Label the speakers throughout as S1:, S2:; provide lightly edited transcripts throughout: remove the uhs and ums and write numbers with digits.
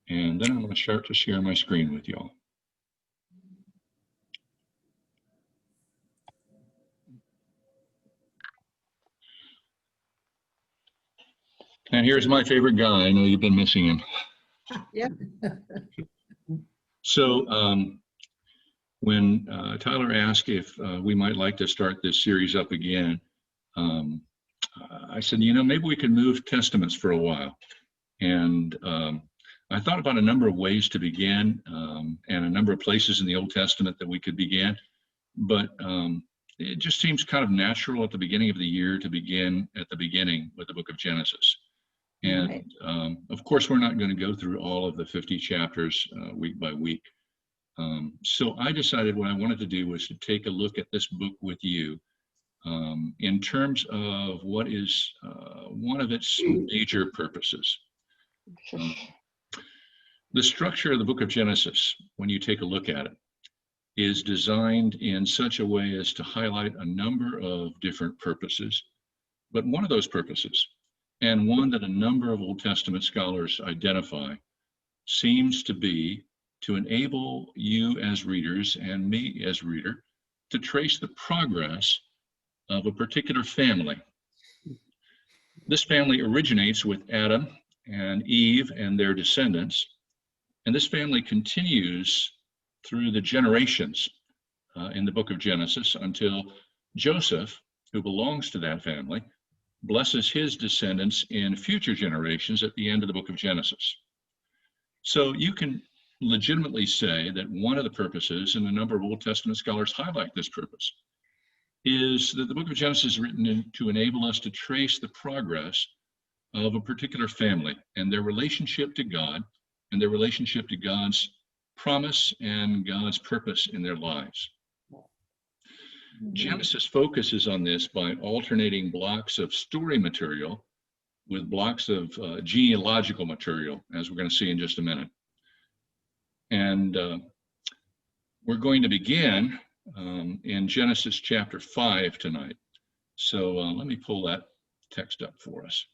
S1: And then I'm going to start to share my screen with y'all. And here's my favorite guy. I know you've been missing him.
S2: Yep.
S1: So when Tyler asked if we might like to start this series up again, I said, you know, maybe we could move testaments for a while. And I thought about a number of ways to begin and a number of places in the Old Testament that we could begin. But it just seems kind of natural at the beginning of the year to begin at the beginning with the book of Genesis. And
S2: Right.
S1: of course, we're not going to go through all of the 50 chapters week by week. So I decided what I wanted to do was to take a look at this book with you in terms of what is one of its major purposes. The structure of the book of Genesis, when you take a look at it, is designed in such a way as to highlight a number of different purposes. But one of those purposes, and one that a number of Old Testament scholars identify, seems to be to enable you as readers and me as reader to trace the progress of a particular family. This family originates with Adam and Eve and their descendants, and this family continues through the generations in the book of Genesis until Joseph, who belongs to that family, blesses his descendants in future generations at the end of the book of Genesis. So you can legitimately say that one of the purposes, and a number of Old Testament scholars highlight this purpose, is that the book of Genesis is written to enable us to trace the progress of a particular family and their relationship to God and their relationship to God's promise and God's purpose in their lives. Genesis focuses on this by alternating blocks of story material with blocks of genealogical material, as we're going to see in just a minute. And we're going to begin in Genesis chapter 5 tonight. So let me pull that text up for us.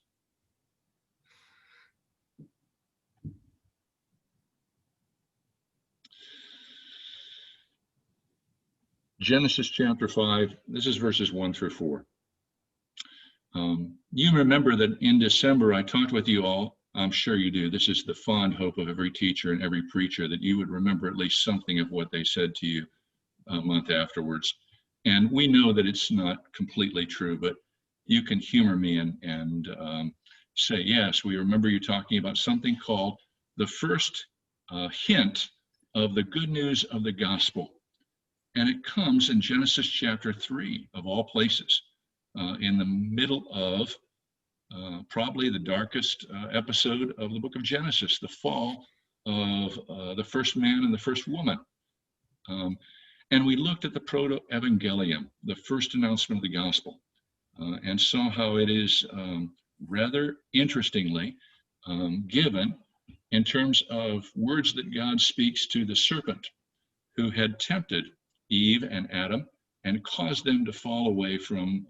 S1: Genesis chapter 5, this is verses 1 through 4. You remember that in December I talked with you all. I'm sure you do. This is the fond hope of every teacher and every preacher, that you would remember at least something of what they said to you a month afterwards. And we know that it's not completely true, but you can humor me and say, yes, we remember you talking about something called the first hint of the good news of the gospel. And it comes in Genesis chapter 3, of all places, in the middle of probably the darkest episode of the book of Genesis, the fall of the first man and the first woman. And we looked at the proto-evangelium, the first announcement of the gospel, and saw how it is rather interestingly given in terms of words that God speaks to the serpent who had tempted Eve and Adam and caused them to fall away from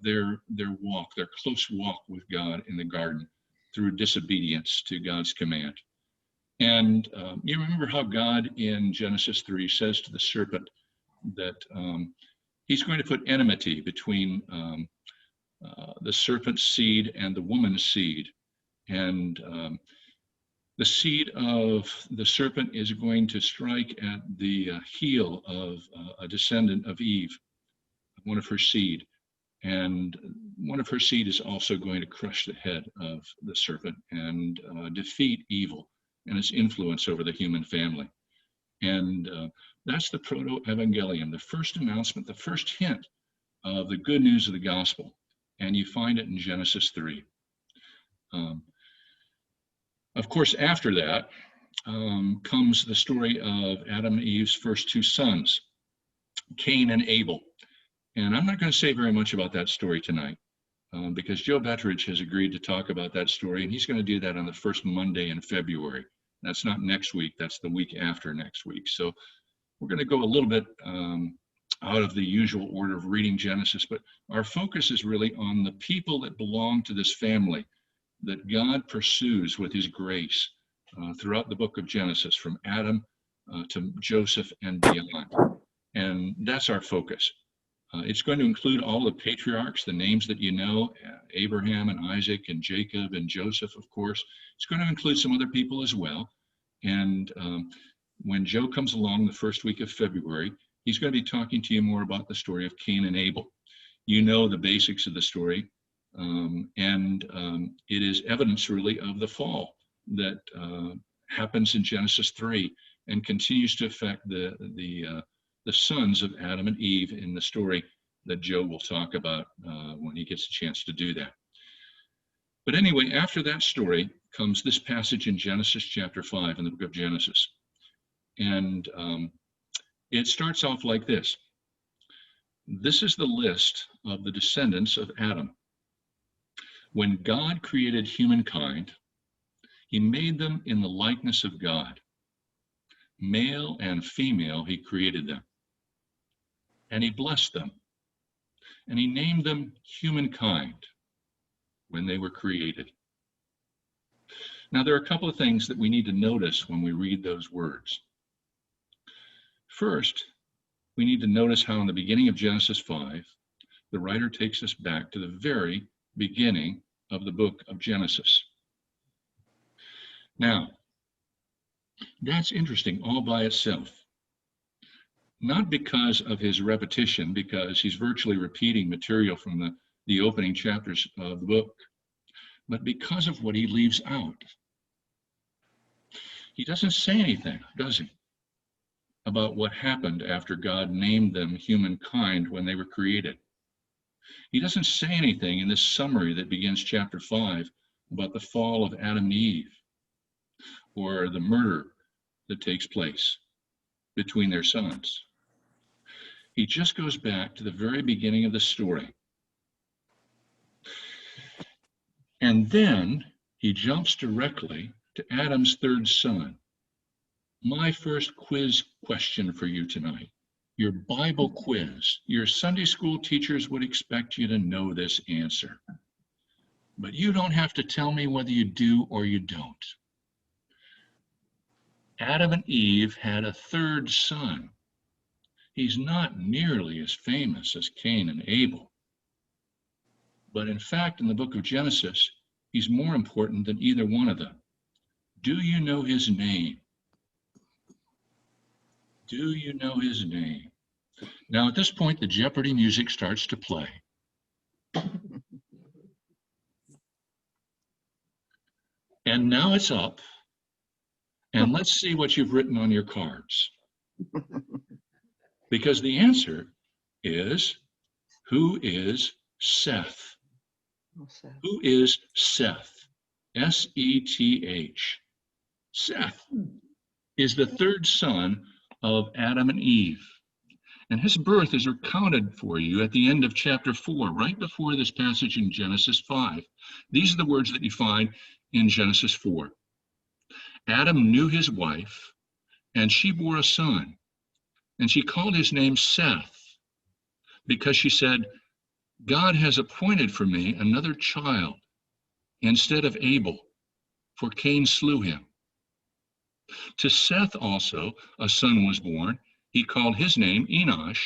S1: their walk, their close walk with God in the garden through disobedience to God's command. And you remember how God in Genesis 3 says to the serpent that he's going to put enmity between the serpent's seed and the woman's seed. And the seed of the serpent is going to strike at the heel of a descendant of Eve, one of her seed. And one of her seed is also going to crush the head of the serpent and defeat evil and its influence over the human family. And that's the proto-evangelium, the first announcement, the first hint of the good news of the gospel. And you find it in Genesis 3. Of course, after that comes the story of Adam and Eve's first two sons, Cain and Abel. And I'm not going to say very much about that story tonight because Joe Bettridge has agreed to talk about that story, and he's going to do that on the first Monday in February. That's not next week, that's the week after next week. So we're going to go a little bit out of the usual order of reading Genesis, but our focus is really on the people that belong to this family that God pursues with his grace throughout the book of Genesis, from Adam to Joseph and beyond. And that's our focus. It's going to include all the patriarchs, the names that you know, Abraham and Isaac and Jacob and Joseph, of course. It's going to include some other people as well. And when Joe comes along the first week of February, he's going to be talking to you more about the story of Cain and Abel. You know the basics of the story, and it is evidence really of the fall that happens in Genesis 3 and continues to affect the sons of Adam and Eve in the story that Joe will talk about when he gets a chance to do that. But anyway, after that story comes this passage in Genesis chapter 5 in the book of Genesis. And it starts off like this. This is the list of the descendants of Adam. When God created humankind, he made them in the likeness of God. Male and female, he created them. And he blessed them. And he named them humankind when they were created. Now, there are a couple of things that we need to notice when we read those words. First, we need to notice how in the beginning of Genesis 5, the writer takes us back to the very beginning of the book of Genesis. Now, that's interesting all by itself. Not because of his repetition, because he's virtually repeating material from the opening chapters of the book, but because of what he leaves out. He doesn't say anything, does he, about what happened after God named them humankind when they were created. He doesn't say anything in this summary that begins chapter 5 about the fall of Adam and Eve or the murder that takes place between their sons. He just goes back to the very beginning of the story. And then he jumps directly to Adam's third son. My first quiz question for you tonight, your Bible quiz. Your Sunday school teachers would expect you to know this answer, but you don't have to tell me whether you do or you don't. Adam and Eve had a third son. He's not nearly as famous as Cain and Abel, but in fact, in the book of Genesis, he's more important than either one of them. Do you know his name? Do you know his name? Now, at this point, the Jeopardy music starts to play. And now it's up. And let's see what you've written on your cards. Because the answer is, who is Seth? Who is Seth? S-E-T-H. Seth is the third son of Adam and Eve. And his birth is recounted for you at the end of chapter 4, right before this passage in Genesis 5. These are the words that you find in Genesis 4. Adam knew his wife, and she bore a son, and she called his name Seth, because she said, God has appointed for me another child instead of Abel, for Cain slew him. To Seth also a son was born. He called his name Enosh.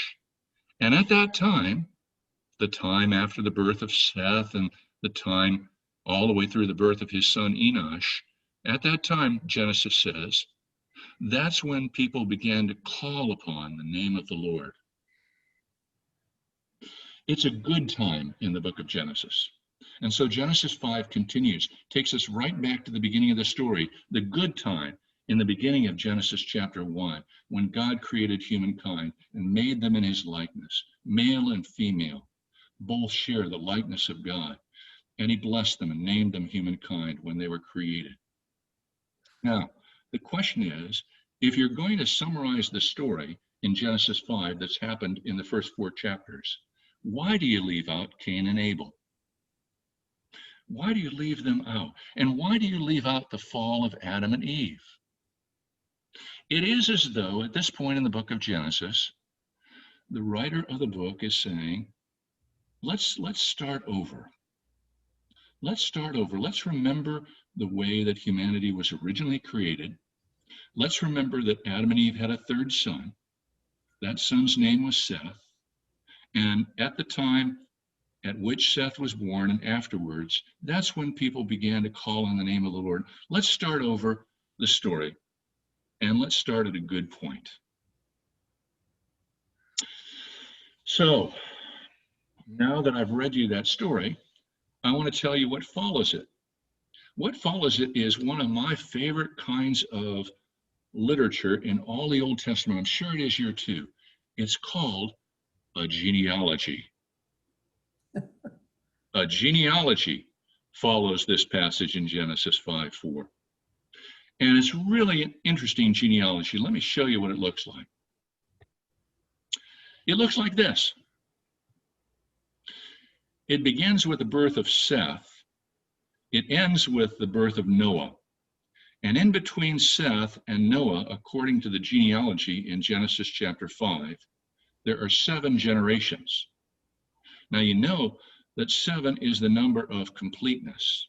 S1: And at that time, the time after the birth of Seth and the time all the way through the birth of his son Enosh, at that time, Genesis says, that's when people began to call upon the name of the Lord. It's a good time in the book of Genesis. And so Genesis 5 continues, takes us right back to the beginning of the story, the good time in the beginning of Genesis chapter 1, when God created humankind and made them in his likeness, male and female, both share the likeness of God. And he blessed them and named them humankind when they were created. Now, the question is, if you're going to summarize the story in Genesis 5 that's happened in the first 4 chapters, why do you leave out Cain and Abel? Why do you leave them out? And why do you leave out the fall of Adam and Eve? It is as though at this point in the book of Genesis, the writer of the book is saying, let's start over. Let's start over. Let's remember the way that humanity was originally created. Let's remember that Adam and Eve had a third son. That son's name was Seth. And at the time at which Seth was born and afterwards, that's when people began to call on the name of the Lord. Let's start over the story, and let's start at a good point. So, now that I've read you that story, I want to tell you what follows it. What follows it is one of my favorite kinds of literature in all the Old Testament. I'm sure it is here too. It's called a genealogy. A genealogy follows this passage in Genesis 5:4. And it's really an interesting genealogy. Let me show you what it looks like. It looks like this. It begins with the birth of Seth. It ends with the birth of Noah. And in between Seth and Noah, according to the genealogy in Genesis chapter 5, there are 7 generations. Now you know that 7 is the number of completeness.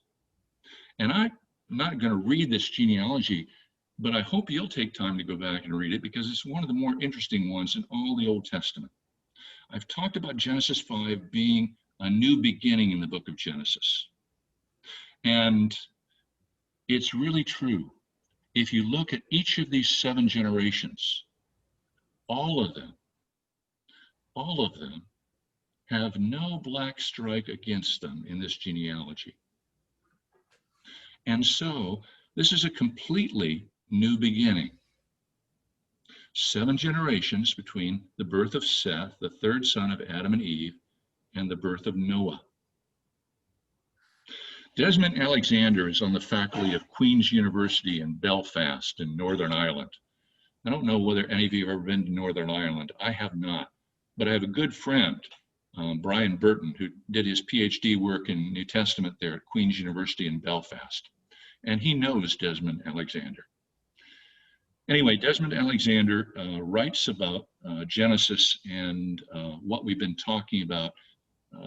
S1: And I'm not going to read this genealogy, but I hope you'll take time to go back and read it because it's one of the more interesting ones in all the Old Testament. I've talked about Genesis 5 being a new beginning in the book of Genesis. And it's really true. If you look at each of these 7 generations, all of them have no black strike against them in this genealogy. And so this is a completely new beginning. 7 generations between the birth of Seth, the third son of Adam and Eve, and the birth of Noah. Desmond Alexander is on the faculty of Queen's University in Belfast in Northern Ireland. I don't know whether any of you have ever been to Northern Ireland. I have not, but I have a good friend, Brian Burton, who did his PhD work in New Testament there at Queen's University in Belfast. And he knows Desmond Alexander. Anyway, Desmond Alexander writes about Genesis and what we've been talking about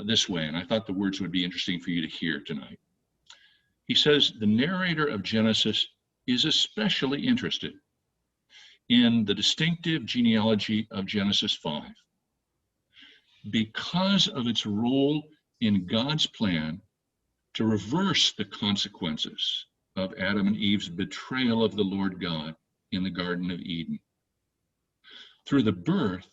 S1: this way, and I thought the words would be interesting for you to hear tonight. He says, the narrator of Genesis is especially interested in the distinctive genealogy of Genesis 5 because of its role in God's plan to reverse the consequences of Adam and Eve's betrayal of the Lord God in the Garden of Eden. Through the birth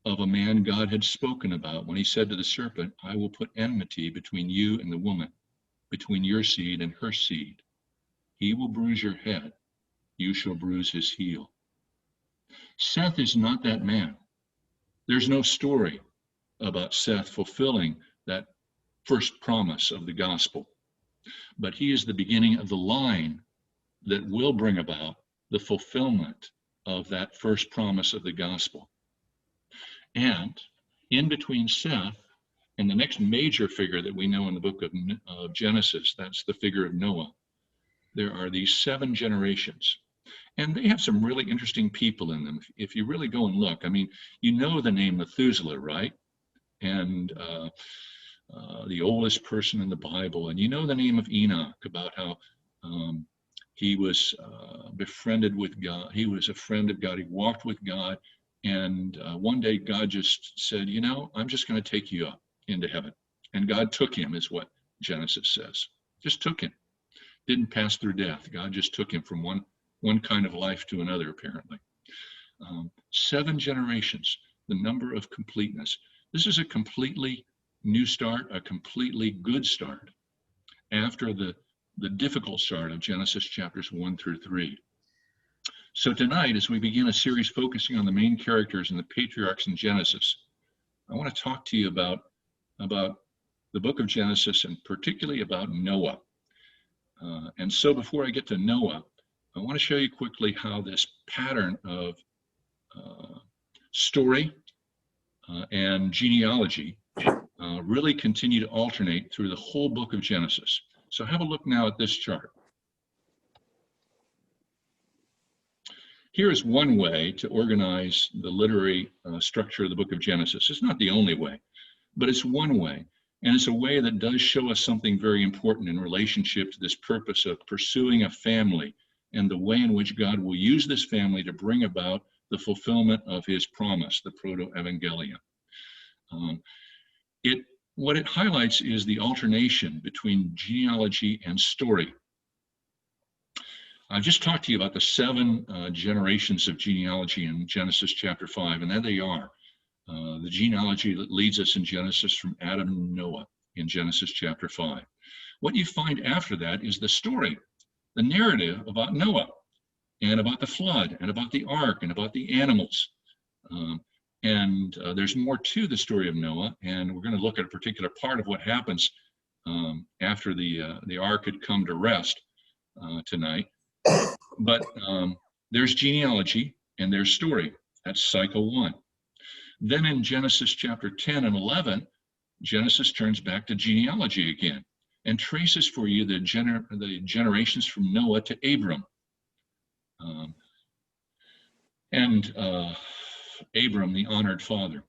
S1: of a man God had spoken about when he said to the serpent, I will put enmity between you and the woman, between your seed and her seed. He will bruise your head, you shall bruise his heel. Seth is not that man. There's no story about Seth fulfilling that first promise of the gospel, but he is the beginning of the line that will bring about the fulfillment of that first promise of the gospel. And in between Seth and the next major figure that we know in the book of Genesis, that's the figure of Noah, there are these 7 generations. And they have some really interesting people in them. If you really go and look, I mean, you know the name Methuselah, right? And the oldest person in the Bible. And you know the name of Enoch, about how he was befriended with God. He was a friend of God. He walked with God. And one day God just said, you know, I'm just going to take you up into heaven. And God took him, is what Genesis says. Just took him. Didn't pass through death. God just took him from one kind of life to another, apparently. 7 generations, the number of completeness. This is a completely new start, a completely good start after the difficult start of Genesis chapters 1 through 3. So tonight, as we begin a series focusing on the main characters in the patriarchs in Genesis, I want to talk to you about the book of Genesis and particularly about Noah. And so before I get to Noah, I want to show you quickly how this pattern of story and genealogy really continue to alternate through the whole book of Genesis. So have a look now at this chart. Here is one way to organize the literary structure of the book of Genesis. It's not the only way, but it's one way. And it's a way that does show us something very important in relationship to this purpose of pursuing a family and the way in which God will use this family to bring about the fulfillment of his promise, the proto-evangelium. What it highlights is the alternation between genealogy and story. I've just talked to you about the 7 generations of genealogy in Genesis chapter 5, and there they are. The genealogy that leads us in Genesis from Adam and Noah in Genesis chapter 5. What you find after that is the story, the narrative about Noah and about the flood and about the ark and about the animals. There's more to the story of Noah, and we're going to look at a particular part of what happens after the ark had come to rest tonight. But there's genealogy and there's story. That's cycle 1. Then in Genesis chapter 10 and 11, Genesis turns back to genealogy again and traces for you the generations from Noah to Abram. Abram, the honored father.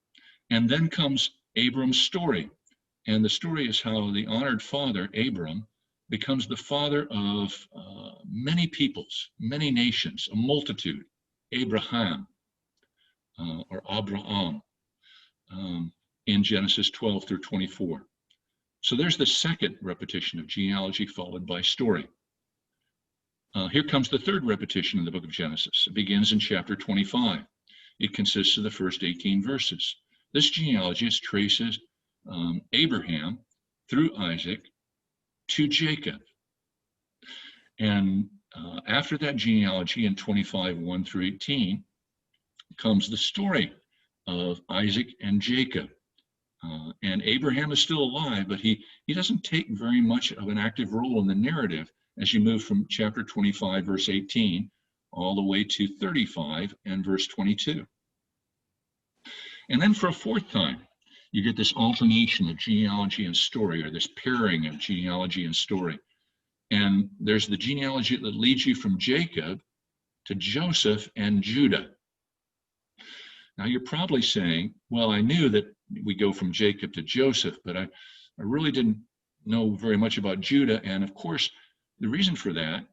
S1: And then comes Abram's story. And the story is how the honored father, Abram, becomes the father of many peoples, many nations, a multitude, Abraham, or Abraham, in Genesis 12 through 24. So there's the second repetition of genealogy followed by story. Here comes the third repetition in the book of Genesis. It begins in chapter 25. It consists of the first 18 verses. This genealogy traces Abraham through Isaac to Jacob. And after that genealogy in 25, 1 through 18, comes the story of Isaac and Jacob. And Abraham is still alive, but he doesn't take very much of an active role in the narrative as you move from chapter 25, verse 18, all the way to 35 and verse 22. And then for a fourth time, you get this alternation of genealogy and story, or this pairing of genealogy and story. And there's the genealogy that leads you from Jacob to Joseph and Judah. Now you're probably saying, well, I knew that we go from Jacob to Joseph, but I really didn't know very much about Judah. And of course, the reason for that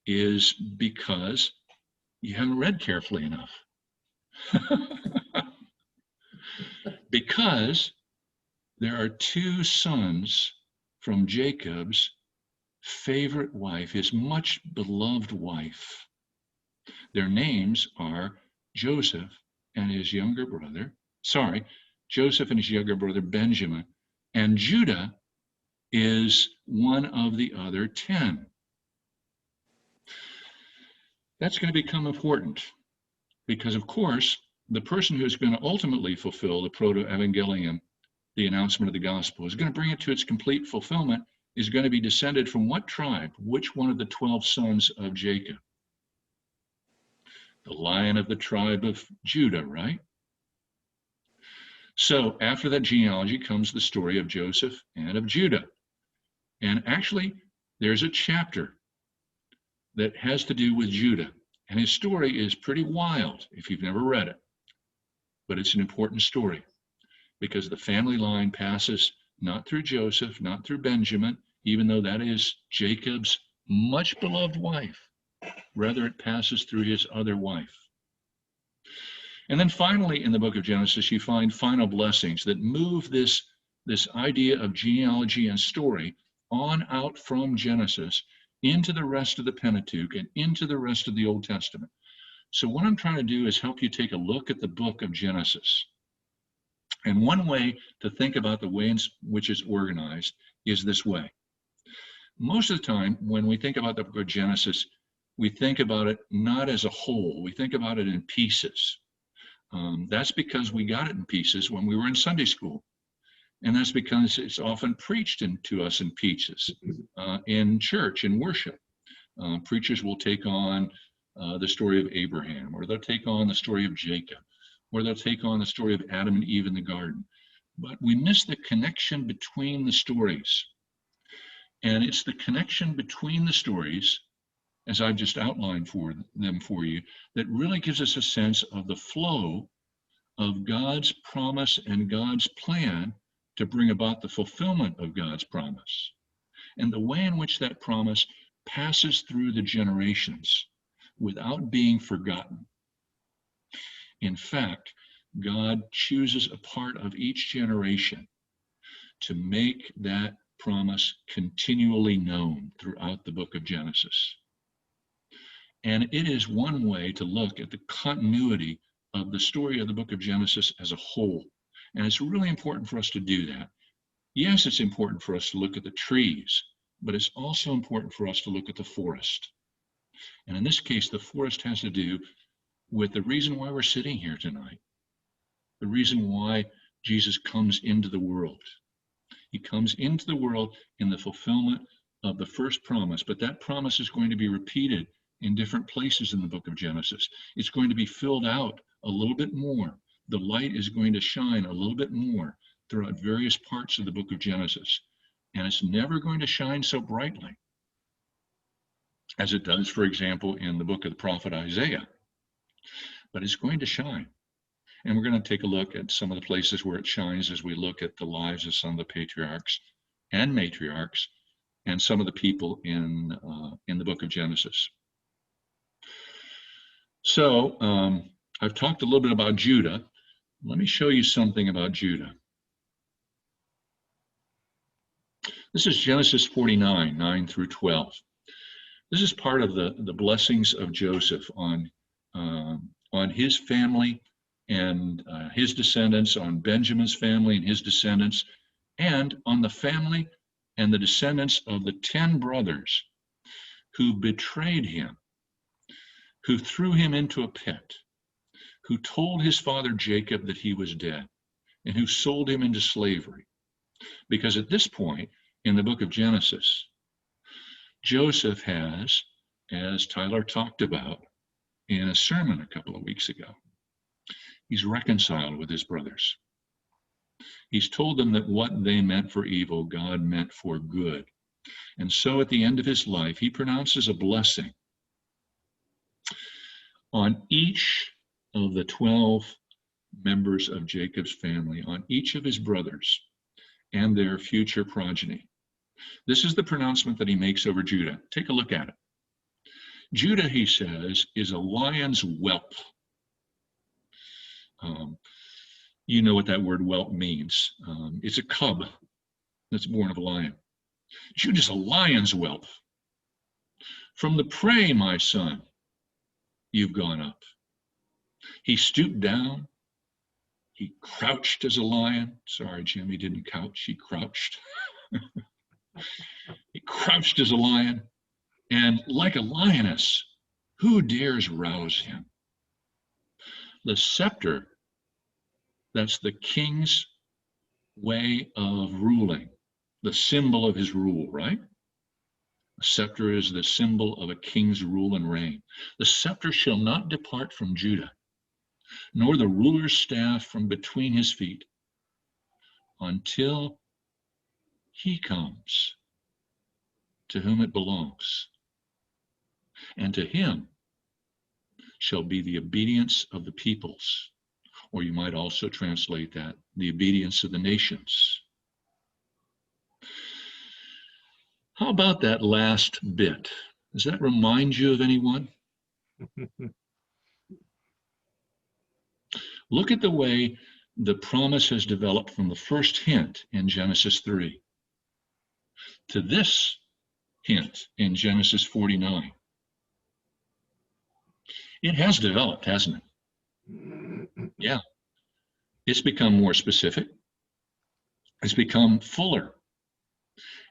S1: is because you haven't read carefully enough. Because there are 2 sons from Jacob's favorite wife, his much beloved wife. Their names are Joseph and his younger brother, Joseph and his younger brother Benjamin, and Judah is one of the other 10. That's going to become important because, of course, the person who's going to ultimately fulfill the proto-evangelium, the announcement of the gospel, is going to bring it to its complete fulfillment, is going to be descended from what tribe? Which one of the 12 sons of Jacob? The Lion of the tribe of Judah, right? So after that genealogy comes the story of Joseph and of Judah. And actually, there's a chapter that has to do with Judah. And his story is pretty wild if you've never read it. But it's an important story because the family line passes not through Joseph, not through Benjamin, even though that is Jacob's much beloved wife. Rather, it passes through his other wife. And then finally, in the book of Genesis, you find final blessings that move this idea of genealogy and story on out from Genesis into the rest of the Pentateuch and into the rest of the Old Testament. So what I'm trying to do is help you take a look at the book of Genesis. And one way to think about the way in which it's organized is this way. Most of the time, when we think about the book of Genesis, we think about it not as a whole. We think about it in pieces. That's because we got it in pieces when we were in Sunday school. And that's because it's often preached to us in pieces in church, in worship. Preachers will take on the story of Abraham, or they'll take on the story of Jacob, or they'll take on the story of Adam and Eve in the garden. But we miss the connection between the stories. And it's the connection between the stories, as I've just outlined for you, that really gives us a sense of the flow of God's promise and God's plan to bring about the fulfillment of God's promise, and the way in which that promise passes through the generations without being forgotten. In fact, God chooses a part of each generation to make that promise continually known throughout the book of Genesis. And it is one way to look at the continuity of the story of the book of Genesis as a whole. And it's really important for us to do that. Yes, it's important for us to look at the trees, but it's also important for us to look at the forest. And in this case, the forest has to do with the reason why we're sitting here tonight, the reason why Jesus comes into the world. He comes into the world in the fulfillment of the first promise, but that promise is going to be repeated in different places in the book of Genesis. It's going to be filled out a little bit more. The light is going to shine a little bit more throughout various parts of the book of Genesis. And it's never going to shine so brightly as it does, for example, in the book of the prophet Isaiah. But it's going to shine. And we're going to take a look at some of the places where it shines as we look at the lives of some of the patriarchs and matriarchs and some of the people in the book of Genesis. So I've talked a little bit about Judah. Let me show you something about Judah. This is Genesis 49, 9 through 12. This is part of the blessings of Joseph on his family and his descendants, on Benjamin's family and his descendants, and on the family and the descendants of the 10 brothers who betrayed him, who threw him into a pit, who told his father Jacob that he was dead, and who sold him into slavery. Because at this point in the book of Genesis, Joseph has, as Tyler talked about in a sermon a couple of weeks ago, he's reconciled with his brothers. He's told them that what they meant for evil, God meant for good. And so at the end of his life, he pronounces a blessing on each of the 12 members of Jacob's family, on each of his brothers and their future progeny. This is the pronouncement that he makes over Judah. Take a look at it. Judah, he says, is a lion's whelp. You know what that word whelp means. It's a cub that's born of a lion. Judah's a lion's whelp. From the prey, my son, you've gone up. He stooped down. He crouched as a lion. Sorry, Jim, he didn't couch. He crouched. He crouched as a lion. And like a lioness, who dares rouse him? The scepter, that's the king's way of ruling, the symbol of his rule, right? The scepter is the symbol of a king's rule and reign. The scepter shall not depart from Judah, nor the ruler's staff from between his feet, until he comes to whom it belongs. And to him shall be the obedience of the peoples, or you might also translate that, the obedience of the nations. How about that last bit? Does that remind you of anyone? Look at the way the promise has developed from the first hint in Genesis 3 to this hint in Genesis 49. It has developed, hasn't it? Yeah. It's become more specific. It's become fuller.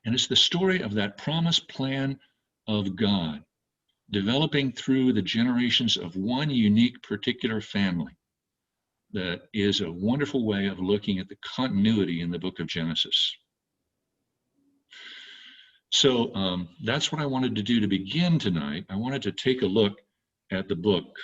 S1: And it's the story of that promised plan of God developing through the generations of one unique particular family that is a wonderful way of looking at the continuity in the book of Genesis. So that's what I wanted to do to begin tonight. I wanted to take a look at the book.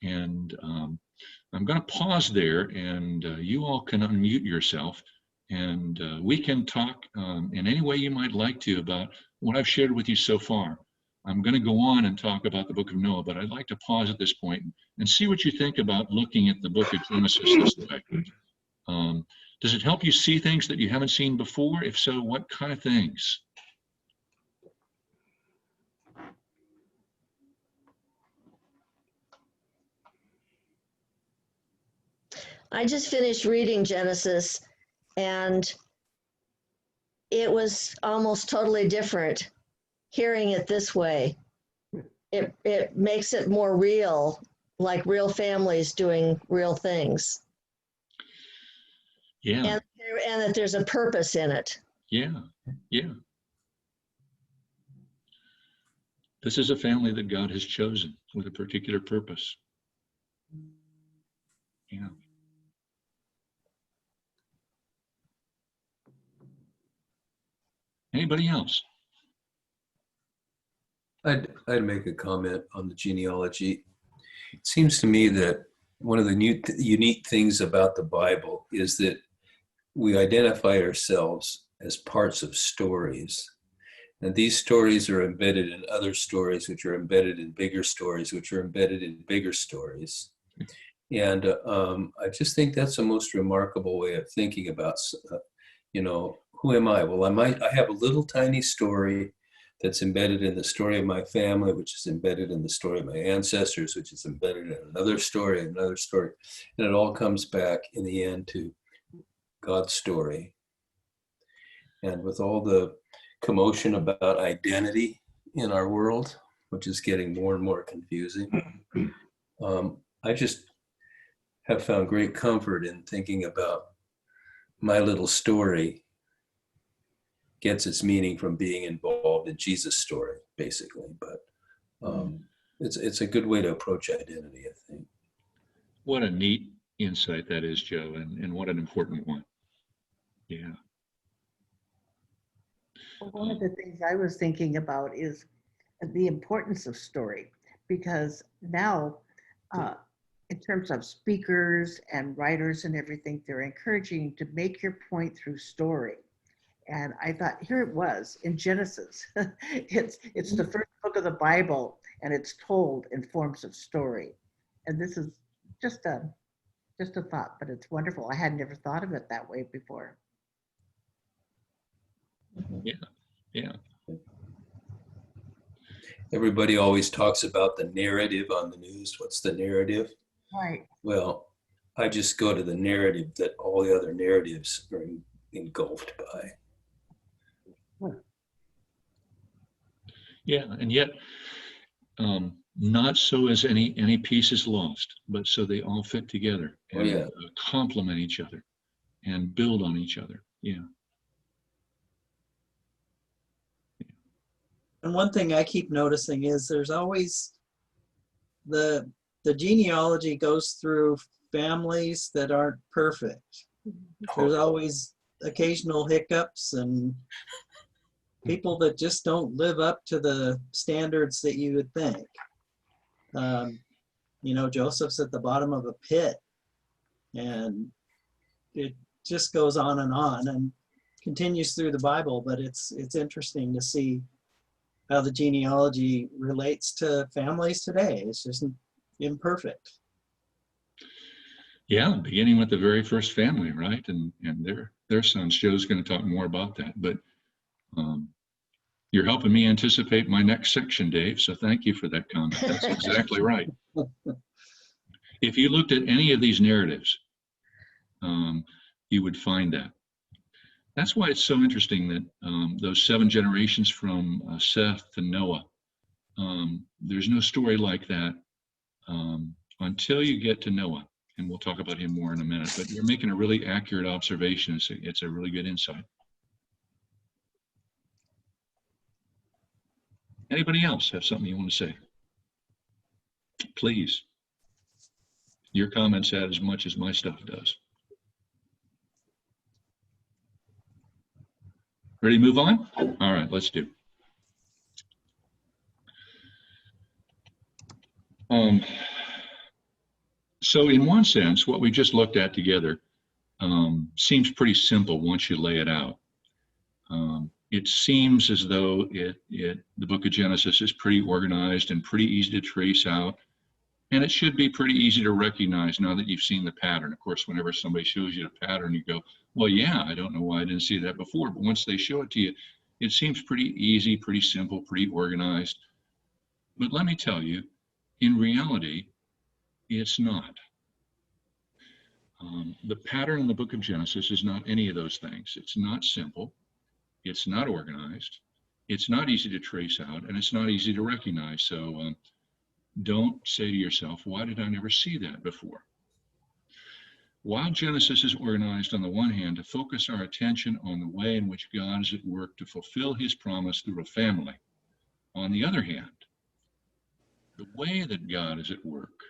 S1: And I'm going to pause there, and you all can unmute yourself, and we can talk in any way you might like to about what I've shared with you so far. I'm going to go on and talk about the book of Noah, but I'd like to pause at this point and see what you think about looking at the book of Genesis this way. Does it help you see things that you haven't seen before? If so, what kind of things?
S2: I just finished reading Genesis, and it was almost totally different hearing it this way. It makes it more real, like real families doing real things.
S1: Yeah.
S2: And that there's a purpose in it.
S1: Yeah. Yeah. This is a family that God has chosen with a particular purpose. Yeah. Anybody else?
S3: I'd make a comment on the genealogy. It seems to me that one of the unique things about the Bible is that we identify ourselves as parts of stories. And these stories are embedded in other stories, which are embedded in bigger stories, which are embedded in bigger stories. And I just think that's the most remarkable way of thinking about, who am I? Well, I have a little tiny story that's embedded in the story of my family, which is embedded in the story of my ancestors, which is embedded in another story, and it all comes back in the end to God's story. And with all the commotion about identity in our world, which is getting more and more confusing, I just have found great comfort in thinking about my little story gets its meaning from being involved in Jesus' story, basically. But it's a good way to approach identity, I think.
S1: What a neat insight that is, Joe, and what an important one. Yeah.
S4: Well, one of the things I was thinking about is the importance of story, because now, in terms of speakers and writers and everything, they're encouraging you to make your point through story. And I thought, here it was in Genesis. it's the first book of the Bible, and it's told in forms of story. And this is just a thought, but it's wonderful. I had never thought of it that way before.
S1: Yeah. Yeah.
S3: Everybody always talks about the narrative on the news. What's the narrative?
S4: Right.
S3: Well, I just go to the narrative that all the other narratives are engulfed by.
S1: Yeah, and yet not so as any piece is lost, but so they all fit together and complement each other and build on each other. Yeah.
S5: And one thing I keep noticing is there's always the genealogy goes through families that aren't perfect. There's always occasional hiccups and people that just don't live up to the standards that you would think. Joseph's at the bottom of a pit, and it just goes on and continues through the Bible. But it's interesting to see how the genealogy relates to families today. It's just imperfect.
S1: Yeah, beginning with the very first family, right? And their sons. Joe's going to talk more about that, but you're helping me anticipate my next section, Dave. So thank you for that comment. That's exactly right. If you looked at any of these narratives, you would find that. That's why it's so interesting that those 7 generations from Seth to Noah, there's no story like that until you get to Noah. And we'll talk about him more in a minute. But you're making a really accurate observation. It's a really good insight. Anybody else have something you want to say? Please. Your comments add as much as my stuff does. Ready to move on? All right, let's do. So in one sense, what we just looked at together seems pretty simple once you lay it out. It seems as though the book of Genesis is pretty organized and pretty easy to trace out And it should be pretty easy to recognize now that you've seen the pattern. Of course, whenever somebody shows you the pattern, you go, well, yeah, I don't know why I didn't see that before. But once they show it to you, it seems pretty easy, pretty simple, pretty organized. But let me tell you, in reality, it's not. The pattern in the book of Genesis is not any of those things. It's not simple. It's not organized. It's not easy to trace out, and it's not easy to recognize. So don't say to yourself, why did I never see that before? While Genesis is organized on the one hand to focus our attention on the way in which God is at work to fulfill his promise through a family, on the other hand, the way that God is at work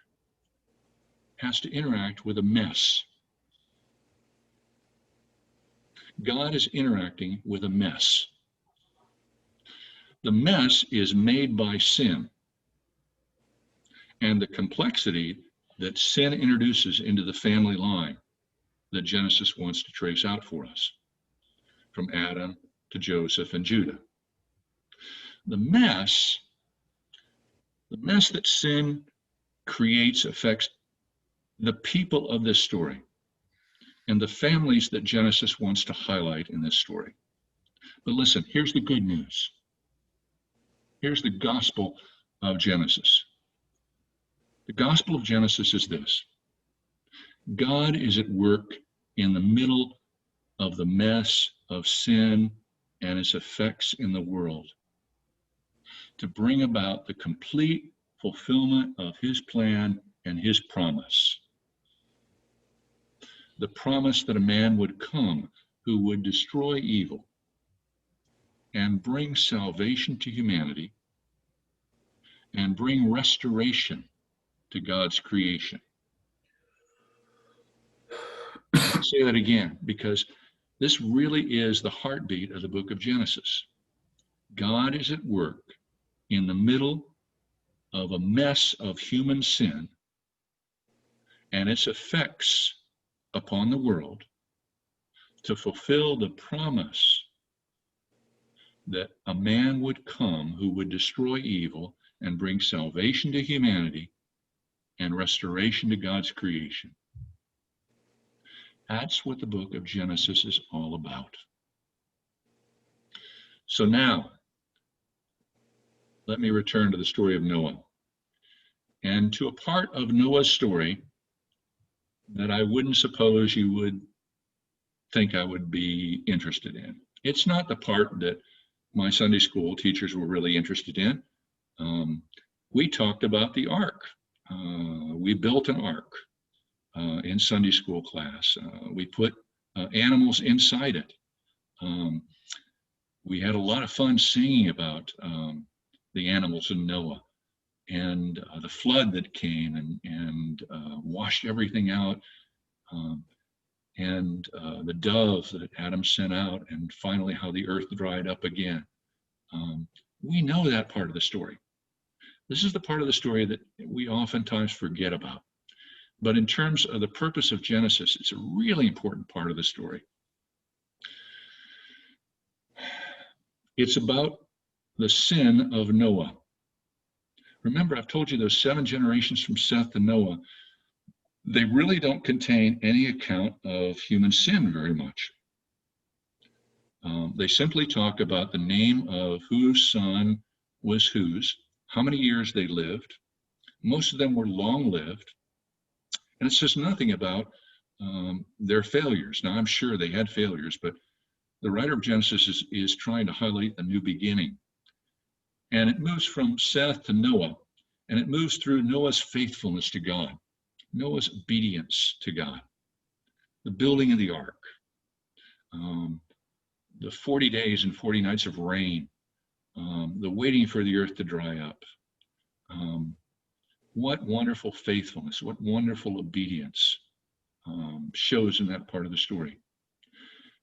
S1: has to interact with a mess. God is interacting with a mess. The mess is made by sin and the complexity that sin introduces into the family line that Genesis wants to trace out for us, from Adam to Joseph and Judah. The mess that sin creates affects the people of this story and the families that Genesis wants to highlight in this story. But listen, here's the good news. Here's the gospel of Genesis. The gospel of Genesis is this: God is at work in the middle of the mess of sin and its effects in the world to bring about the complete fulfillment of his plan and his promise. The promise that a man would come who would destroy evil and bring salvation to humanity and bring restoration to God's creation. I'll say that again, because this really is the heartbeat of the book of Genesis. God is at work in the middle of a mess of human sin and its effects upon the world to fulfill the promise that a man would come who would destroy evil and bring salvation to humanity and restoration to God's creation. That's what the book of Genesis is all about. So now, let me return to the story of Noah and to a part of Noah's story that I wouldn't suppose you would think I would be interested in. It's not the part that my Sunday school teachers were really interested in. We talked about the ark. We built an ark in Sunday school class. We put animals inside it. We had a lot of fun singing about the animals in Noah and the flood that came and washed everything out, and the dove that Adam sent out, and finally how the earth dried up again. We know that part of the story. This is the part of the story that we oftentimes forget about. But in terms of the purpose of Genesis, it's a really important part of the story. It's about the sin of Noah. Remember, I've told you those 7 generations from Seth to Noah, they really don't contain any account of human sin very much. They simply talk about the name of whose son was whose, how many years they lived. Most of them were long-lived. And it says nothing about their failures. Now, I'm sure they had failures, but the writer of Genesis is trying to highlight a new beginning. And it moves from Seth to Noah, and it moves through Noah's faithfulness to God, Noah's obedience to God, the building of the ark, the 40 days and 40 nights of rain, the waiting for the earth to dry up. What wonderful faithfulness, what wonderful obedience shows in that part of the story.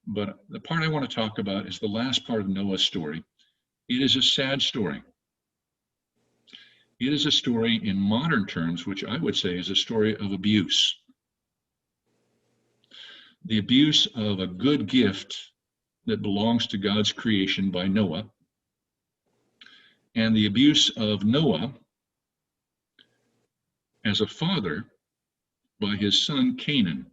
S1: But the part I want to talk about is the last part of Noah's story. It is a sad story. It is a story in modern terms, which I would say is a story of abuse. The abuse of a good gift that belongs to God's creation by Noah, and the abuse of Noah as a father by his son Canaan.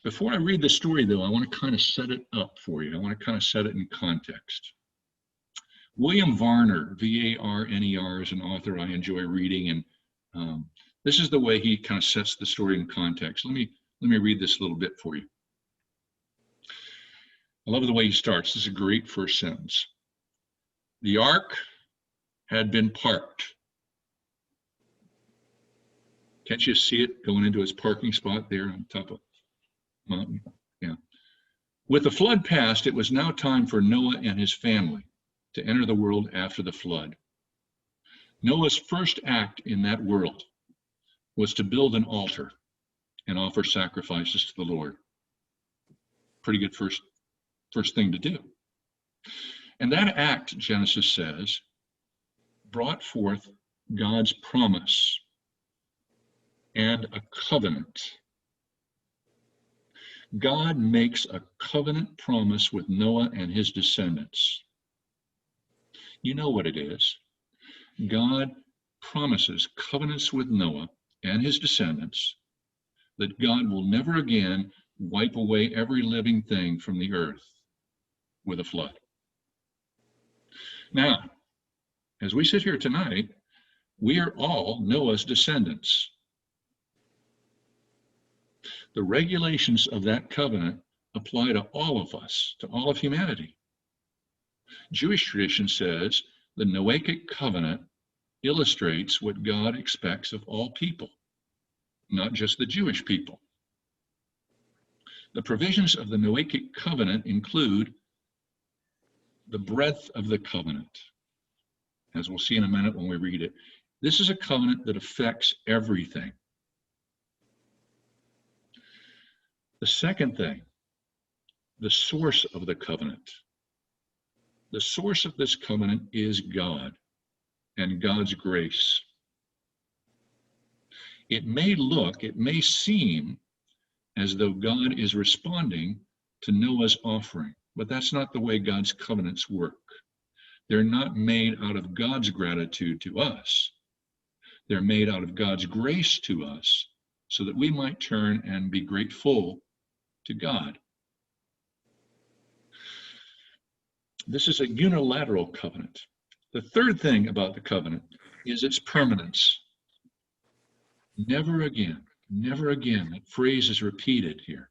S1: Before I read the story, though, I want to kind of set it up for you. I want to kind of set it in context. William Varner, V-A-R-N-E-R, is an author I enjoy reading, and this is the way he kind of sets the story in context. Let me read this little bit for you. I love the way he starts. This is a great first sentence. The ark had been parked. Can't you see it going into its parking spot there on top of the mountain? Yeah. With the flood past, it was now time for Noah and his family to enter the world after the flood. Noah's first act in that world was to build an altar and offer sacrifices to the Lord. Pretty good first thing to do. And that act, Genesis says, brought forth God's promise and a covenant. God makes a covenant promise with Noah and his descendants. You know what it is. God promises covenants with Noah and his descendants that God will never again wipe away every living thing from the earth with a flood. Now, as we sit here tonight, we are all Noah's descendants. The regulations of that covenant apply to all of us, to all of humanity. Jewish tradition says the Noachic covenant illustrates what God expects of all people, not just the Jewish people. The provisions of the Noachic covenant include the breadth of the covenant, as we'll see in a minute when we read it. This is a covenant that affects everything. The second thing, the source of the covenant. The source of this covenant is God and God's grace. It may seem as though God is responding to Noah's offering, but that's not the way God's covenants work. They're not made out of God's gratitude to us. They're made out of God's grace to us so that we might turn and be grateful to God. This is a unilateral covenant. The third thing about the covenant is its permanence. Never again, never again. That phrase is repeated here.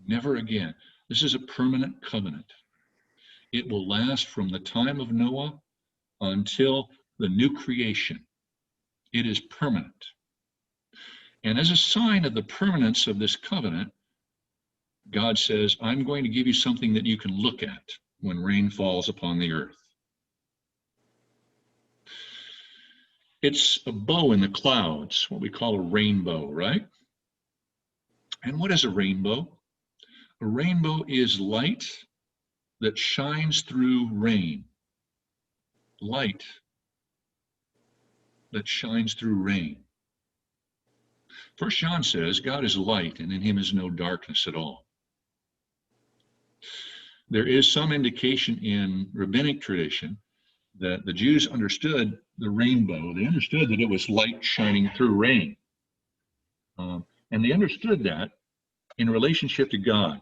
S1: Never again. This is a permanent covenant. It will last from the time of Noah until the new creation. It is permanent. And as a sign of the permanence of this covenant, God says, I'm going to give you something that you can look at when rain falls upon the earth. It's a bow in the clouds, what we call a rainbow, right? And what is a rainbow? A rainbow is light that shines through rain. Light that shines through rain. 1 John says, God is light, and in him is no darkness at all. There is some indication in rabbinic tradition that the Jews understood the rainbow. They understood that it was light shining through rain. And they understood that in relationship to God.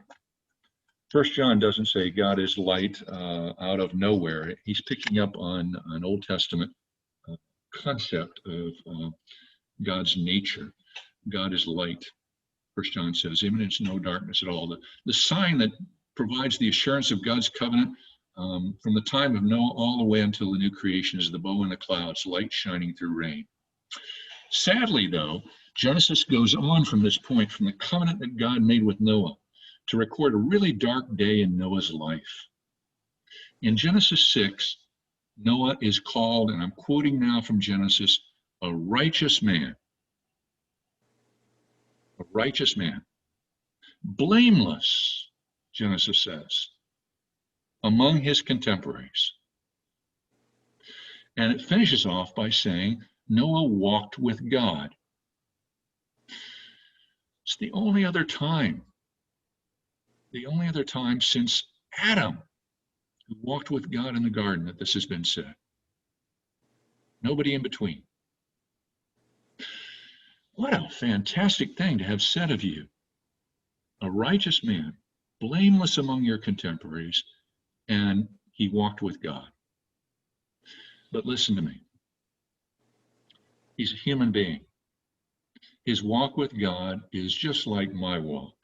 S1: 1 John doesn't say God is light out of nowhere. He's picking up on an Old Testament concept of God's nature. God is light. 1 John says, in him is no darkness at all. The sign that provides the assurance of God's covenant from the time of Noah all the way until the new creation is the bow in the clouds, light shining through rain. Sadly, though, Genesis goes on from this point, from the covenant that God made with Noah, to record a really dark day in Noah's life. In Genesis 6, Noah is called, and I'm quoting now from Genesis, a righteous man. A righteous man. Blameless, Genesis says, among his contemporaries. And it finishes off by saying, Noah walked with God. It's the only other time since Adam who walked with God in the garden that this has been said. Nobody in between. What a fantastic thing to have said of you. A righteous man, blameless among your contemporaries, and he walked with God. But listen to me. He's a human being. His walk with God is just like my walk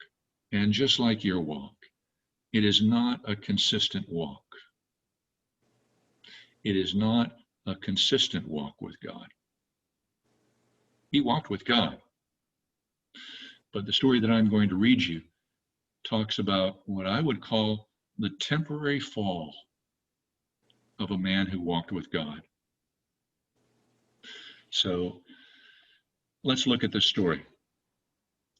S1: and just like your walk. It is not a consistent walk. It is not a consistent walk with God. He walked with God. But the story that I'm going to read you talks about what I would call the temporary fall of a man who walked with God. So let's look at this story.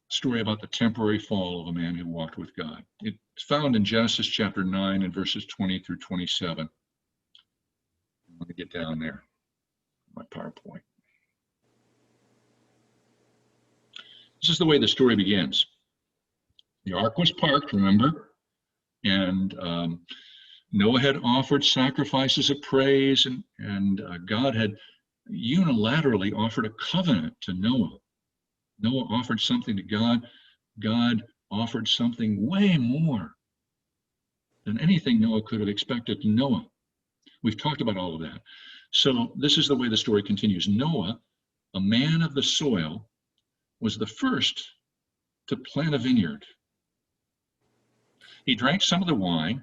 S1: Story about the temporary fall of a man who walked with God. It's found in Genesis chapter 9 and verses 20 through 27. Let me get down there, my PowerPoint. This is the way the story begins. The ark was parked, remember? And Noah had offered sacrifices of praise, and God had unilaterally offered a covenant to Noah. Noah offered something to God. God offered something way more than anything Noah could have expected to Noah. We've talked about all of that. So this is the way the story continues. Noah, a man of the soil, was the first to plant a vineyard. He drank some of the wine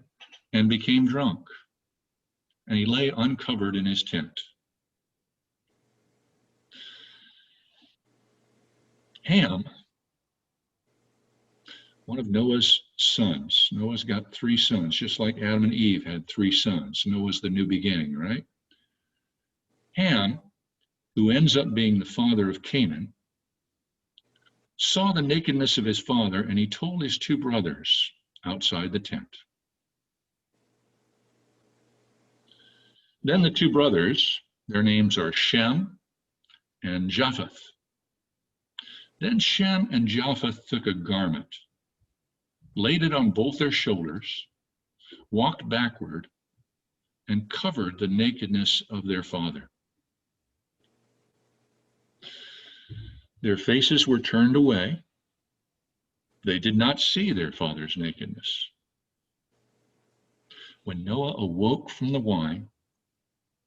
S1: and became drunk, and he lay uncovered in his tent. Ham, one of Noah's sons. Noah's got 3 sons, just like Adam and Eve had 3 sons. Noah's the new beginning, right? Ham, who ends up being the father of Canaan, saw the nakedness of his father, and he told his 2 brothers outside the tent. Then the 2 brothers, their names are Shem and Japheth. Then Shem and Japheth took a garment, laid it on both their shoulders, walked backward, and covered the nakedness of their father. Their faces were turned away. They did not see their father's nakedness. When Noah awoke from the wine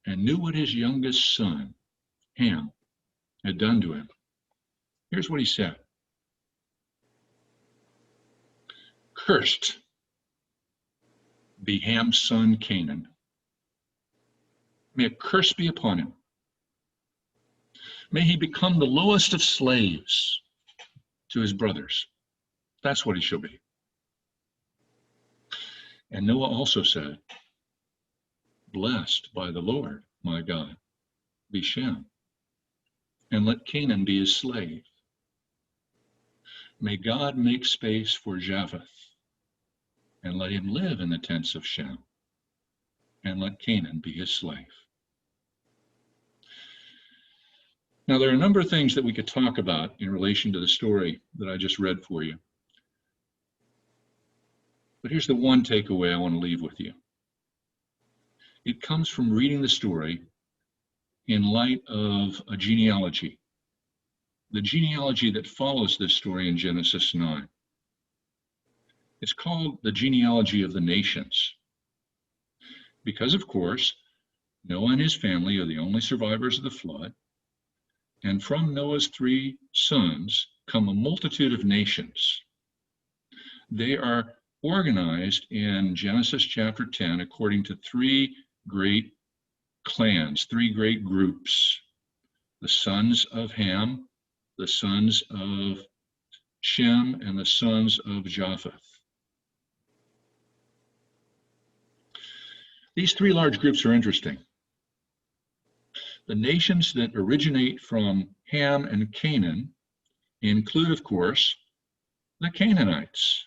S1: and knew what his youngest son, Ham, had done to him, here's what he said. Cursed be Ham's son Canaan. May a curse be upon him. May he become the lowest of slaves to his brothers. That's what he shall be. And Noah also said, blessed by the Lord, my God, be Shem, and let Canaan be his slave. May God make space for Japheth, and let him live in the tents of Shem, and let Canaan be his slave. Now, there are a number of things that we could talk about in relation to the story that I just read for you. But here's the one takeaway I want to leave with you. It comes from reading the story in light of a genealogy, the genealogy that follows this story in Genesis 9. It's called the genealogy of the nations, because, of course, Noah and his family are the only survivors of the flood, and from Noah's 3 sons come a multitude of nations. They are organized in Genesis chapter 10 according to 3 great clans, 3 great groups: the sons of Ham, the sons of Shem, and the sons of Japheth. These 3 large groups are interesting. The nations that originate from Ham and Canaan include, of course, the Canaanites,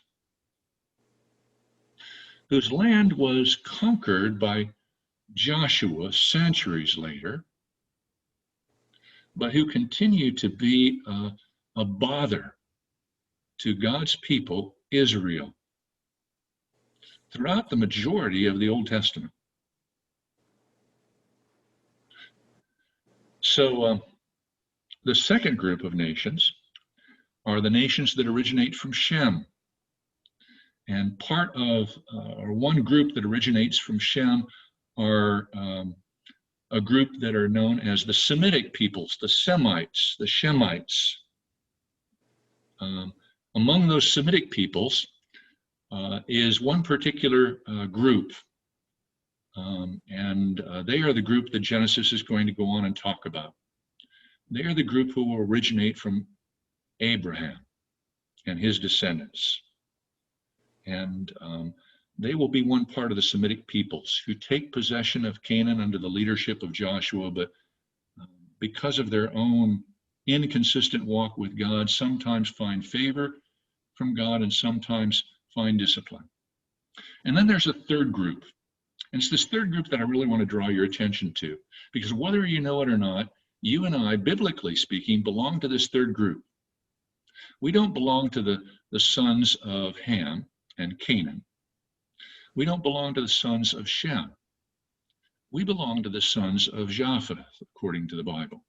S1: whose land was conquered by Joshua centuries later, but who continue to be a bother to God's people, Israel, throughout the majority of the Old Testament. So The second group of nations are the nations that originate from Shem. And part of, or one group that originates from Shem are a group that are known as the Semitic peoples, the Semites, the Shemites. Among those Semitic peoples is one particular group. They are the group that Genesis is going to go on and talk about. They are the group who will originate from Abraham and his descendants. And they will be one part of the Semitic peoples who take possession of Canaan under the leadership of Joshua, but because of their own inconsistent walk with God, sometimes find favor from God and sometimes find discipline. And then there's a third group. And it's this third group that I really want to draw your attention to, because whether you know it or not, you and I, biblically speaking, belong to this third group. We don't belong to the sons of Ham and Canaan. We don't belong to the sons of Shem. We belong to the sons of Japheth, according to the Bible,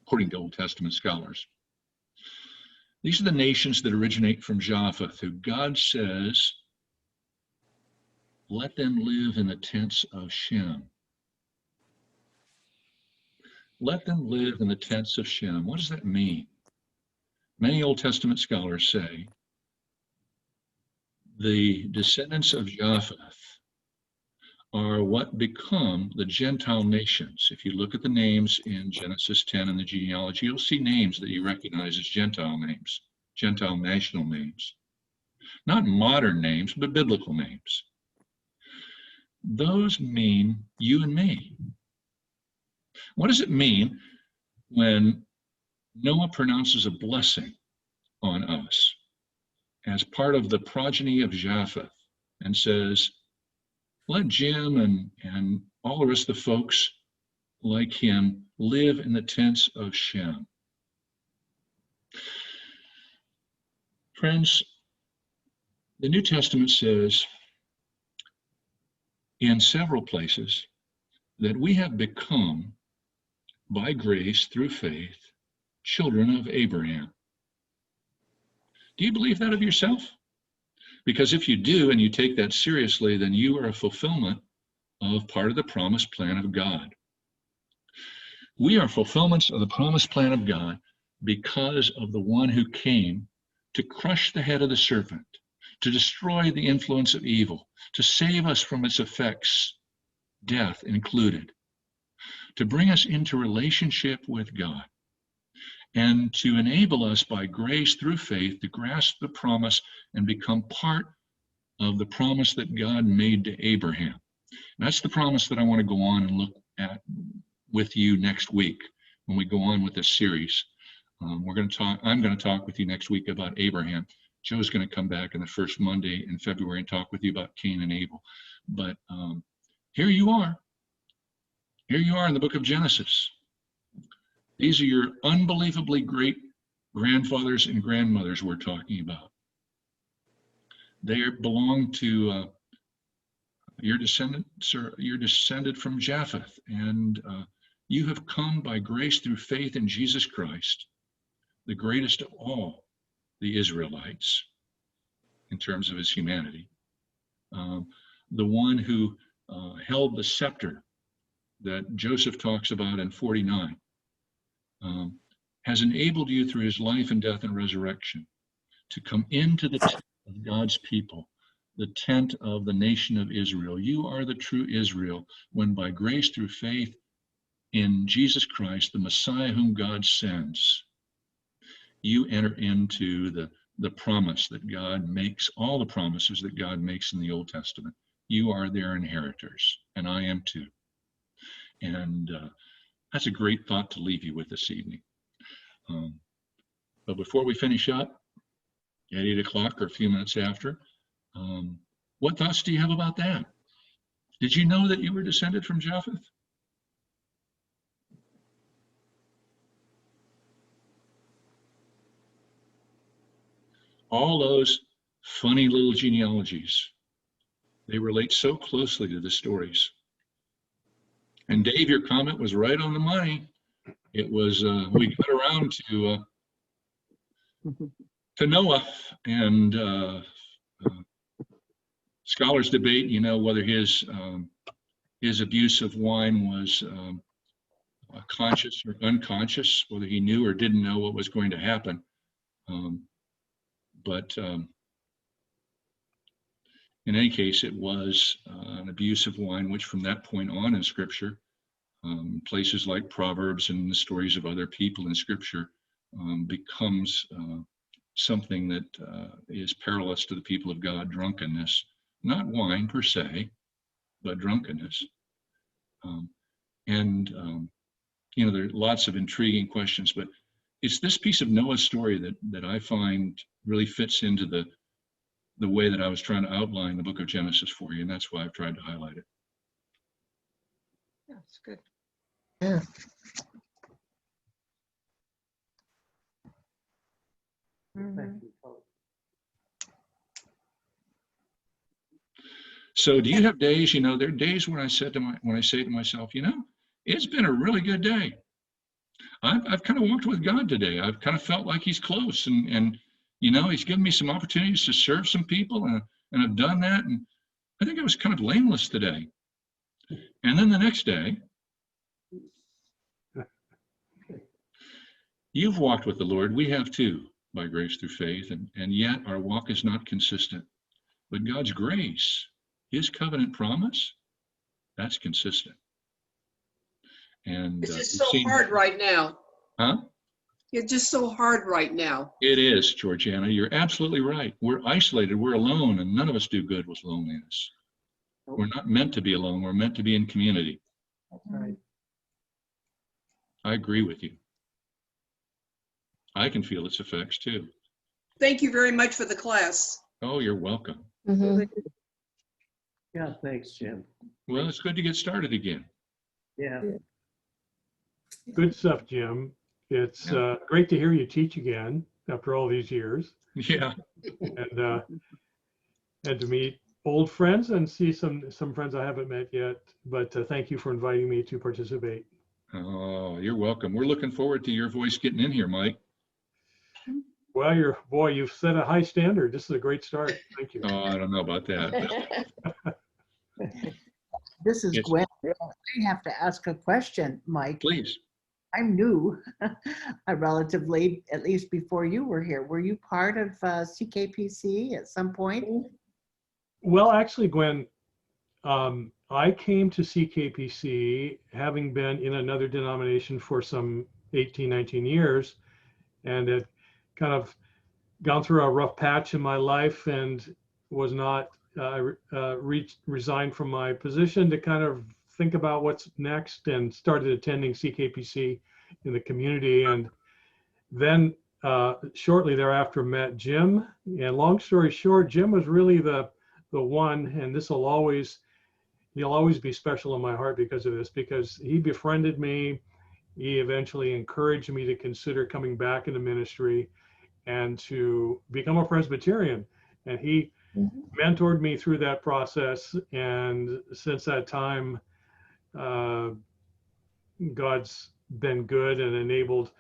S1: according to Old Testament scholars. These are the nations that originate from Japheth, who God says, let them live in the tents of Shem. Let them live in the tents of Shem. What does that mean? Many Old Testament scholars say the descendants of Japheth are what become the Gentile nations. If you look at the names in Genesis 10 in the genealogy, you'll see names that you recognize as Gentile names, Gentile national names. Not modern names, but biblical names. Those mean you and me. What does it mean when Noah pronounces a blessing on us as part of the progeny of Japheth and says, let Jim and all the rest of the folks like him live in the tents of Shem? Friends, the New Testament says in several places that we have become, by grace through faith, children of Abraham. Do you believe that of yourself? Because if you do and you take that seriously, then you are a fulfillment of part of the promised plan of God. We are fulfillments of the promised plan of God because of the one who came to crush the head of the serpent, to destroy the influence of evil, to save us from its effects, death included, to bring us into relationship with God, and to enable us by grace through faith to grasp the promise and become part of the promise that God made to Abraham. And that's the promise that I want to go on and look at with you next week when we go on with this series. I'm going to talk with you next week about Abraham. Joe's going to come back on the first Monday in February and talk with you about Cain and Abel. But here you are. Here you are in the book of Genesis. These are your unbelievably great grandfathers and grandmothers we're talking about. They belong to your descendants, or you're descended from Japheth, and you have come by grace through faith in Jesus Christ, the greatest of all the Israelites in terms of his humanity, the one who held the scepter that Joseph talks about in 49, has enabled you through his life and death and resurrection to come into the tent of God's people, the tent of the nation of Israel. You are the true Israel when by grace through faith in Jesus Christ, the Messiah whom God sends, you enter into the promise that God makes, all the promises that God makes in the Old Testament. You are their inheritors, and I am too. And that's a great thought to leave you with this evening. But before we finish up at 8 o'clock or a few minutes after, what thoughts do you have about that? Did you know that you were descended from Japheth? All those funny little genealogies, they relate so closely to the stories. And Dave, your comment was right on the money. it was, we got around to Noah, and scholars debate, you know, whether his abuse of wine was conscious or unconscious, whether he knew or didn't know what was going to happen. But in any case, it was an abuse of wine, which from that point on in Scripture, places like Proverbs and the stories of other people in Scripture becomes something that is perilous to the people of God, drunkenness, not wine per se, but drunkenness. You know, there are lots of intriguing questions, but it's this piece of Noah's story that I find really fits into the way that I was trying to outline the book of Genesis for you, and that's why I've tried to highlight it.
S4: That's good.
S2: Yeah.
S4: Mhm.
S1: So do you have days, you know, there are days when I say to myself, you know, it's been a really good day. I've kind of walked with God today. I've kind of felt like he's close, and you know, he's given me some opportunities to serve some people, and I've done that, and I think I was kind of blameless today. And then the next day, you've walked with the Lord. We have too, by grace through faith, and yet our walk is not consistent. But God's grace, his covenant promise, that's consistent. And
S6: It's just so hard right now.
S1: Huh?
S6: It's just so hard right now.
S1: It is, Georgiana. You're absolutely right. We're isolated. We're alone, and none of us do good with loneliness. We're not meant to be alone. We're meant to be in community.
S5: That's right.
S1: I agree with you. I can feel its effects too.
S6: Thank you very much for the class.
S1: Oh, you're welcome.
S2: Mhm.
S7: Yeah, thanks, Jim.
S1: Well, it's good to get started again.
S7: Yeah.
S8: Good stuff, Jim. It's great to hear you teach again after all these years,
S1: Yeah.
S8: and to meet old friends and see some friends I haven't met yet. But thank you for inviting me to participate.
S1: Oh, you're welcome. We're looking forward to your voice getting in here, Mike.
S8: Well, you've set a high standard. This is a great start. Thank you.
S1: Oh, I don't know about that.
S4: This is
S1: Yes.
S4: Gwen. I have to ask a question, Mike.
S1: Please.
S4: I'm new, relatively, at least before you were here. Were you part of CKPC at some point?
S8: Well, actually, Gwen, I came to CKPC having been in another denomination for some 18, 19 years, and had kind of gone through a rough patch in my life and was not resigned from my position to kind of think about what's next, and started attending CKPC in the community. And then shortly thereafter met Jim. And long story short, Jim was really the one, and he'll always be special in my heart because of this, because he befriended me. He eventually encouraged me to consider coming back into ministry and to become a Presbyterian. And he mentored me through that process. And since that time, God's been good and enabled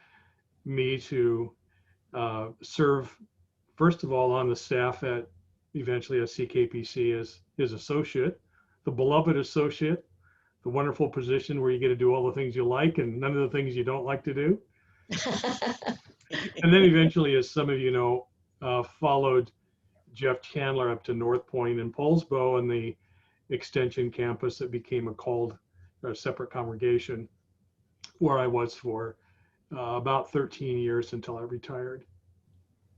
S8: me to serve, first of all, on the staff eventually at CKPC as his associate, the beloved associate, the wonderful position where you get to do all the things you like and none of the things you don't like to do. And then eventually, as some of you know, followed Jeff Chandler up to North Point and Poulsbo and the extension campus that became a separate congregation, where I was for about 13 years until I retired.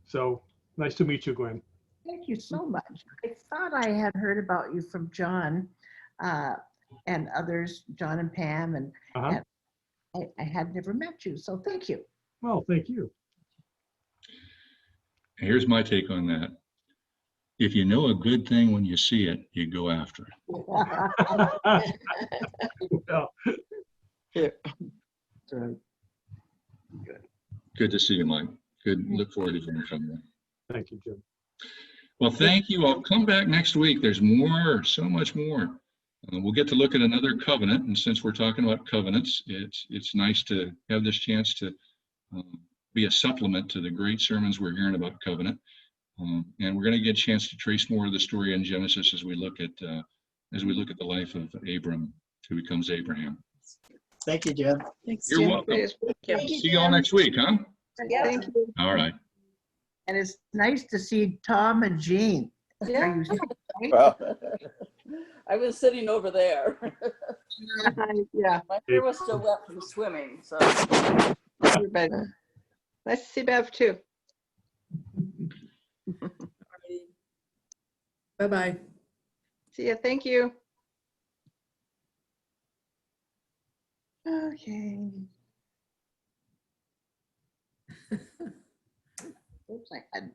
S8: So nice to meet you, Gwen.
S4: Thank you so much. I thought I had heard about you from John and others, John and Pam, and I had never met you. So thank you.
S8: Well, thank you.
S1: Here's my take on that. If you know a good thing when you see it, you go after it.
S8: Well,
S7: That's right. Good.
S1: Good to see you, Mike. Good. Look forward to hearing from you.
S8: thank you, Jim.
S1: Well, thank you. I'll come back next week. There's more, so much more. We'll get to look at another covenant, and since we're talking about covenants, it's nice to have this chance to be a supplement to the great sermons we're hearing about covenant. And we're going to get a chance to trace more of the story in Genesis as we look at the life of Abram, who becomes Abraham.
S5: Thank you, Jim.
S6: Thanks,
S1: You're
S6: Jim.
S1: welcome.
S2: Thank you,
S1: See you all
S2: Jim.
S1: next week, huh?
S2: Yeah.
S6: Thank you.
S1: All right.
S4: And it's nice to see Tom and Jean.
S9: Yeah.
S4: Are you
S9: Well, I was sitting over there.
S6: Yeah.
S9: My hair was still wet from swimming, so.
S6: Everybody. Nice to see Bev too.
S10: Bye-bye.
S6: See ya. Thank you. Okay.
S4: Oops, I had